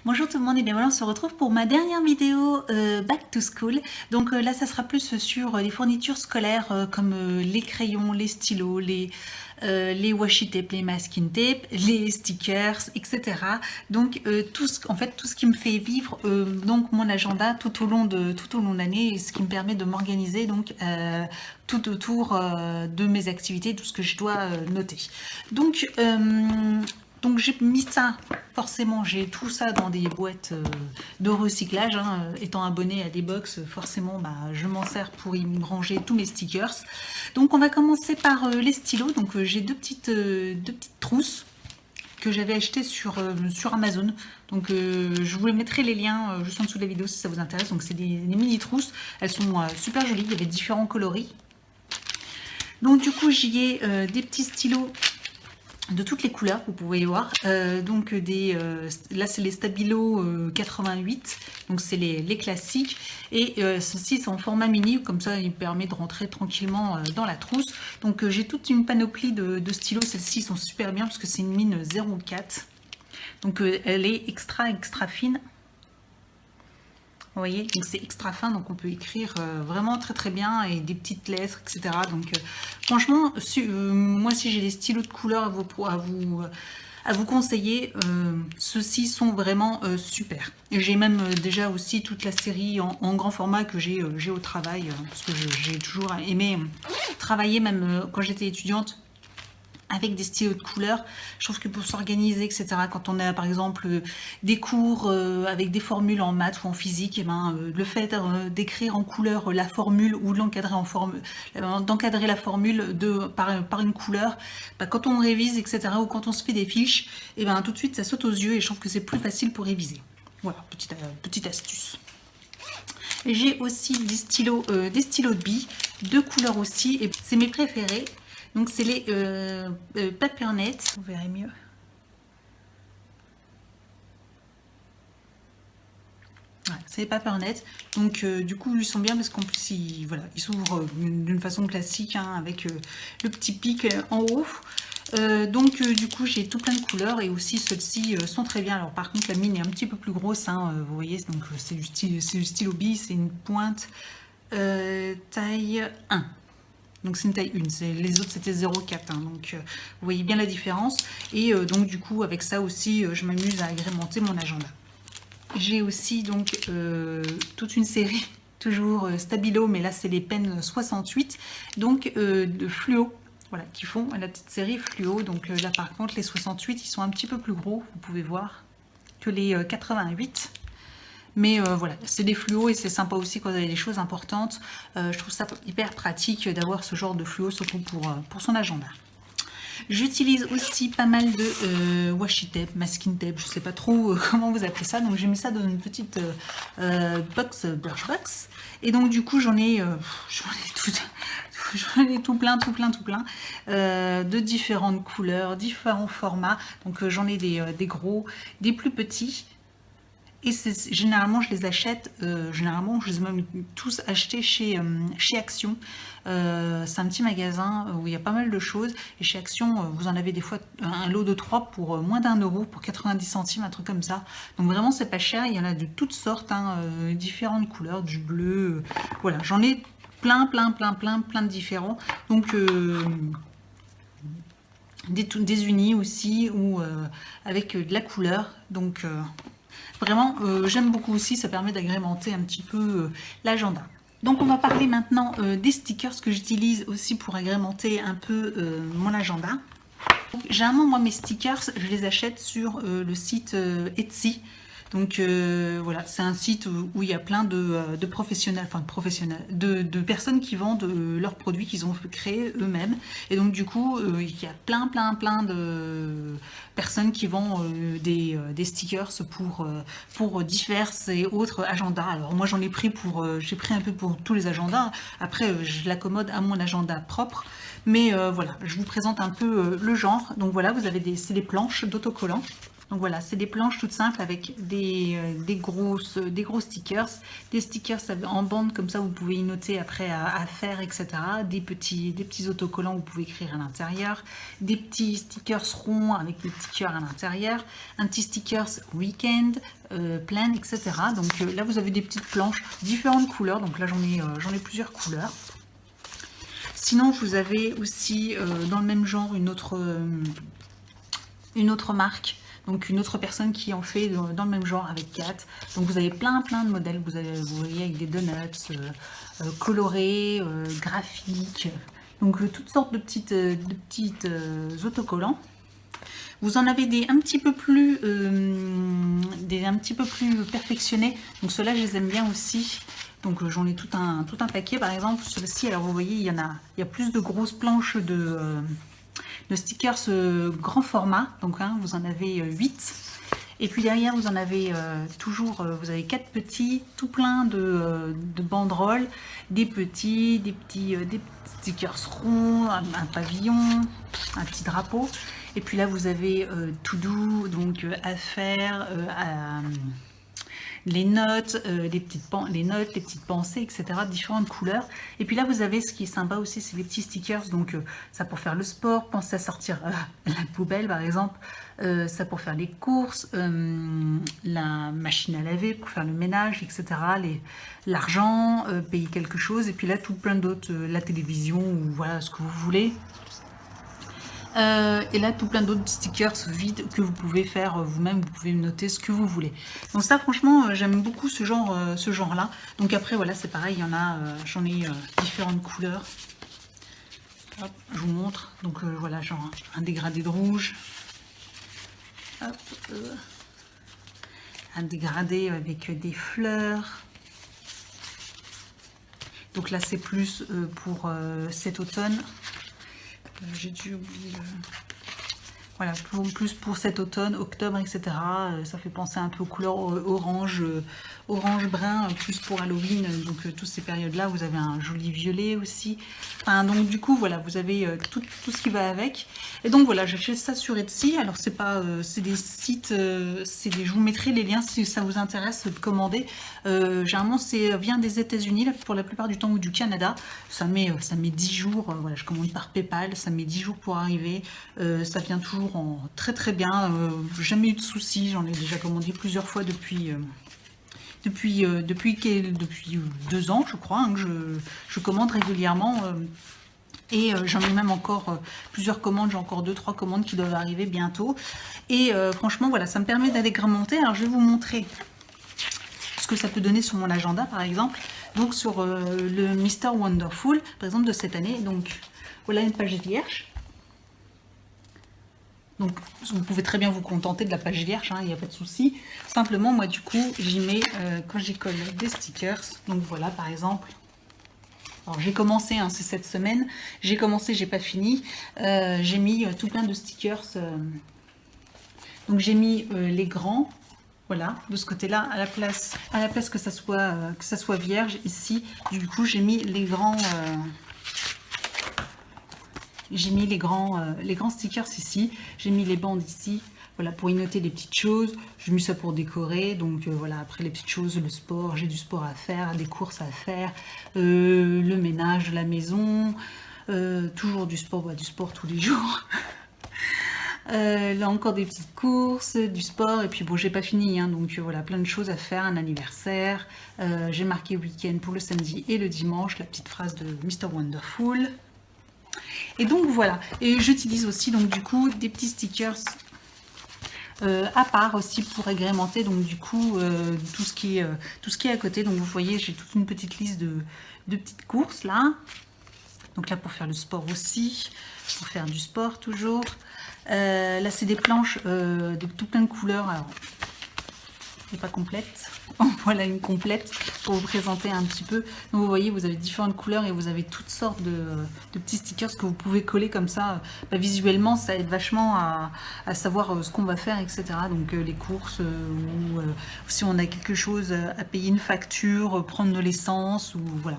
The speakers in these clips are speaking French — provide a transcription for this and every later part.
Bonjour tout le monde et bien voilà, on se retrouve pour ma dernière vidéo Back to School. Donc là ça sera plus sur les fournitures scolaires comme les crayons, les stylos, les washi tape, les masking tape, les stickers, etc. Donc en fait tout ce qui me fait vivre donc mon agenda tout au long de l'année et ce qui me permet de m'organiser donc tout autour de mes activités, tout ce que je dois noter. Donc j'ai mis ça, forcément j'ai tout ça dans des boîtes de recyclage, hein. Étant abonné à des box, forcément je m'en sers pour y ranger tous mes stickers. Donc on va commencer par les stylos, donc j'ai deux petites trousses que j'avais achetées sur Amazon. Donc je vous mettrai les liens juste en dessous de la vidéo si ça vous intéresse. Donc c'est des mini trousses, elles sont super jolies, il y avait différents coloris. Donc du coup j'y ai des petits stylos de toutes les couleurs, vous pouvez voir. Là c'est les Stabilo 88, donc c'est les classiques, et ceci c'est en format mini, comme ça il permet de rentrer tranquillement dans la trousse. Donc j'ai toute une panoplie de stylos, celles-ci sont super bien parce que c'est une mine 04, donc elle est extra fine. Vous voyez, donc c'est extra fin, donc on peut écrire vraiment très bien, et des petites lettres, etc. Donc franchement, moi si j'ai des stylos de couleur à vous conseiller, ceux-ci sont vraiment super. J'ai même déjà aussi toute la série en grand format que j'ai au travail, parce que j'ai toujours aimé travailler, même quand j'étais étudiante, avec des stylos de couleur. Je trouve que pour s'organiser, etc., quand on a par exemple des cours avec des formules en maths ou en physique, et le fait d'écrire en couleur la formule ou de l'encadrer d'encadrer la formule par une couleur, quand on révise, etc., ou quand on se fait des fiches, et tout de suite ça saute aux yeux et je trouve que c'est plus facile pour réviser. Voilà, petite astuce. J'ai aussi des stylos de billes, de couleurs aussi, et c'est mes préférés. Donc c'est les Papernet, vous verrez mieux. Ouais, c'est les Papernet. Donc du coup ils sont bien parce qu'en plus ils s'ouvrent d'une façon classique, hein, avec le petit pic en haut. Du coup j'ai tout plein de couleurs, et aussi celles-ci sont très bien. Alors par contre la mine est un petit peu plus grosse, hein, vous voyez, donc c'est du stylo bille, c'est une pointe taille 1. Donc c'est une taille 1, les autres c'était 0,4, hein, donc vous voyez bien la différence. Et donc du coup avec ça aussi je m'amuse à agrémenter mon agenda. J'ai aussi donc toute une série, toujours Stabilo, mais là c'est les pennes 68, donc de fluo, voilà, qui font la petite série fluo. Donc là par contre les 68 ils sont un petit peu plus gros, vous pouvez voir, que les 88. Mais voilà, c'est des fluos et c'est sympa aussi quand vous avez des choses importantes. Je trouve ça hyper pratique d'avoir ce genre de fluo, surtout pour son agenda. J'utilise aussi pas mal de washi tape, masking tape, je sais pas trop comment vous appelez ça. Donc j'ai mis ça dans une petite box, brush box. Et donc du coup j'en ai tout plein, de différentes couleurs, différents formats. Donc j'en ai des gros, des plus petits. Et généralement, je les achète, généralement, je les ai même tous achetés chez Action. C'est un petit magasin où il y a pas mal de choses. Et chez Action, vous en avez des fois un lot de 3 pour moins d'1 €, pour 90 centimes, un truc comme ça. Donc vraiment, c'est pas cher. Il y en a de toutes sortes, hein, différentes couleurs, du bleu. Voilà, j'en ai plein de différents. Donc des unis aussi, ou avec de la couleur. Donc vraiment, j'aime beaucoup aussi, ça permet d'agrémenter un petit peu l'agenda. Donc on va parler maintenant des stickers que j'utilise aussi pour agrémenter un peu mon agenda. Généralement, moi, mes stickers, je les achète sur le site Etsy. Donc voilà, c'est un site où il y a plein de professionnels, de personnes qui vendent leurs produits qu'ils ont créés eux-mêmes. Et donc du coup, il y a plein de personnes qui vendent des stickers pour divers et autres agendas. Alors moi j'en ai pris j'ai pris un peu pour tous les agendas. Après je l'accommode à mon agenda propre. Mais voilà, je vous présente un peu le genre. Donc voilà, c'est des planches d'autocollants. Donc voilà, c'est des planches toutes simples avec des gros stickers. Des stickers en bande, comme ça vous pouvez y noter après à faire, etc. Des petits autocollants, vous pouvez écrire à l'intérieur. Des petits stickers ronds avec des petits cœurs à l'intérieur. Un petit stickers weekend, plein, etc. Donc là vous avez des petites planches, différentes couleurs. Donc là j'en ai plusieurs couleurs. Sinon vous avez aussi dans le même genre une autre marque. Donc une autre personne qui en fait dans le même genre avec Kat. Donc vous avez plein de modèles. Vous voyez avec des donuts colorés, graphiques. Donc toutes sortes de petites autocollants. Vous en avez des un petit peu plus perfectionnés. Donc ceux-là, je les aime bien aussi. Donc j'en ai tout un paquet. Par exemple, ceux-ci, alors vous voyez, il y a plus de grosses planches de stickers grand format. Donc vous en avez 8. Et puis derrière, vous en avez vous avez 4 petits, tout plein de banderoles, des petits stickers ronds, un pavillon, un petit drapeau. Et puis là, vous avez tout doux, donc à faire, les notes, les petites pensées, etc. Différentes couleurs. Et puis là, vous avez ce qui est sympa aussi, c'est les petits stickers. Donc ça pour faire le sport, pensez à sortir la poubelle par exemple. Ça pour faire les courses, la machine à laver pour faire le ménage, etc. L'argent, payer quelque chose. Et puis là, tout plein d'autres, la télévision ou voilà ce que vous voulez. Et là tout plein d'autres stickers vides que vous pouvez faire vous-même, vous pouvez noter ce que vous voulez. Donc ça franchement j'aime beaucoup ce genre là. Donc après voilà, c'est pareil, il y en a, j'en ai différentes couleurs. Hop, je vous montre. Donc voilà, genre un dégradé de rouge. Hop, un dégradé avec des fleurs. Donc là c'est plus pour cet automne. J'ai dû oublier voilà, plus pour cet automne, octobre, etc. Ça fait penser un peu aux couleurs orange brun, plus pour Halloween. Donc toutes ces périodes-là, vous avez un joli violet aussi. Enfin, donc du coup, voilà, vous avez tout ce qui va avec. Et donc voilà, j'achète ça sur Etsy. Alors c'est pas, c'est des sites, je vous mettrai les liens si ça vous intéresse de commander. Généralement, c'est vient des États-Unis pour la plupart du temps ou du Canada. Ça met 10 jours. Voilà, je commande par PayPal, ça met 10 jours pour arriver. Ça vient toujours très bien, jamais eu de soucis, j'en ai déjà commandé plusieurs fois depuis 2 ans je crois, hein, que je commande régulièrement et j'en ai même encore plusieurs commandes, j'ai encore 2-3 commandes qui doivent arriver bientôt et franchement voilà, ça me permet d'agrémenter. Alors je vais vous montrer ce que ça peut donner sur mon agenda par exemple, donc sur le Mr Wonderful par exemple de cette année. Donc voilà une page vierge. Donc, vous pouvez très bien vous contenter de la page vierge, il n'y a pas de souci. Simplement, moi, du coup, j'y mets, quand j'y colle des stickers, donc voilà, par exemple. Alors, j'ai commencé, c'est cette semaine, j'ai commencé, j'ai pas fini. J'ai mis tout plein de stickers. Donc, j'ai mis les grands, voilà, de ce côté-là, à la place que ça soit vierge, ici. Du coup, j'ai mis les grands... J'ai mis les grands stickers ici, j'ai mis les bandes ici, voilà, pour y noter des petites choses. J'ai mis ça pour décorer, donc voilà, après les petites choses, le sport, j'ai du sport à faire, des courses à faire, le ménage de la maison, toujours du sport tous les jours. Là encore des petites courses, du sport, et puis bon, j'ai pas fini, donc voilà, plein de choses à faire, un anniversaire. J'ai marqué week-end pour le samedi et le dimanche, la petite phrase de Mr Wonderful. Et donc voilà, et j'utilise aussi donc du coup des petits stickers à part aussi pour agrémenter donc du coup tout ce qui est à côté. Donc vous voyez, j'ai toute une petite liste de petites courses là. Donc là pour faire le sport aussi, pour faire du sport toujours. Là c'est des planches de tout plein de couleurs. Alors, c'est pas complète. Voilà une complète pour vous présenter un petit peu. Donc vous voyez, vous avez différentes couleurs et vous avez toutes sortes de petits stickers que vous pouvez coller comme ça. Visuellement, ça aide vachement à savoir ce qu'on va faire, etc. Donc les courses, ou si on a quelque chose à payer, une facture, prendre de l'essence, ou voilà.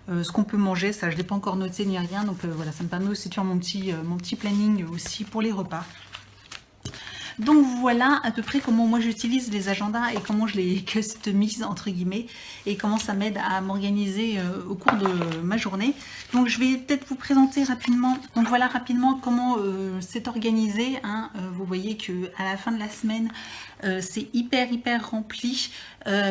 Ce qu'on peut manger, ça je ne l'ai pas encore noté ni rien. Donc voilà, ça me permet aussi de faire mon petit planning aussi pour les repas. Donc voilà à peu près comment moi j'utilise les agendas et comment je les customise entre guillemets et comment ça m'aide à m'organiser au cours de ma journée. Donc je vais peut-être vous présenter rapidement. Donc voilà rapidement comment c'est organisé. Hein. Vous voyez que à la fin de la semaine c'est hyper rempli.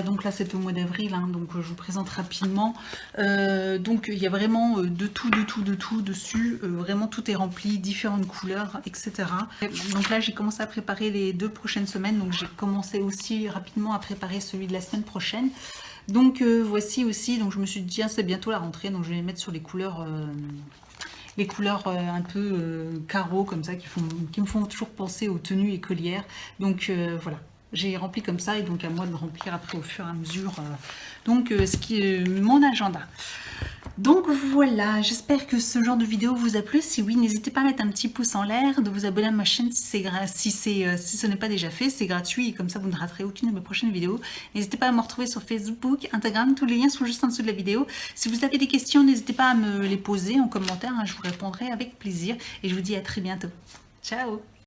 Donc là c'est au mois d'avril, hein, donc je vous présente rapidement. Donc il y a vraiment de tout dessus. Vraiment tout est rempli, différentes couleurs, etc. Donc là j'ai commencé à préparer les 2 prochaines semaines. Donc j'ai commencé aussi rapidement à préparer celui de la semaine prochaine. Donc voici aussi, donc je me suis dit, c'est bientôt la rentrée, donc je vais les mettre sur les couleurs un peu carreaux comme ça qui me font toujours penser aux tenues écolières. Donc voilà, j'ai rempli comme ça et donc à moi de me remplir après au fur et à mesure. Ce qui est mon agenda. Donc voilà, j'espère que ce genre de vidéo vous a plu. Si oui, n'hésitez pas à mettre un petit pouce en l'air, de vous abonner à ma chaîne si ce n'est pas déjà fait. C'est gratuit et comme ça vous ne raterez aucune de mes prochaines vidéos. N'hésitez pas à me retrouver sur Facebook, Instagram, tous les liens sont juste en dessous de la vidéo. Si vous avez des questions, n'hésitez pas à me les poser en commentaire, hein, je vous répondrai avec plaisir. Et je vous dis à très bientôt. Ciao!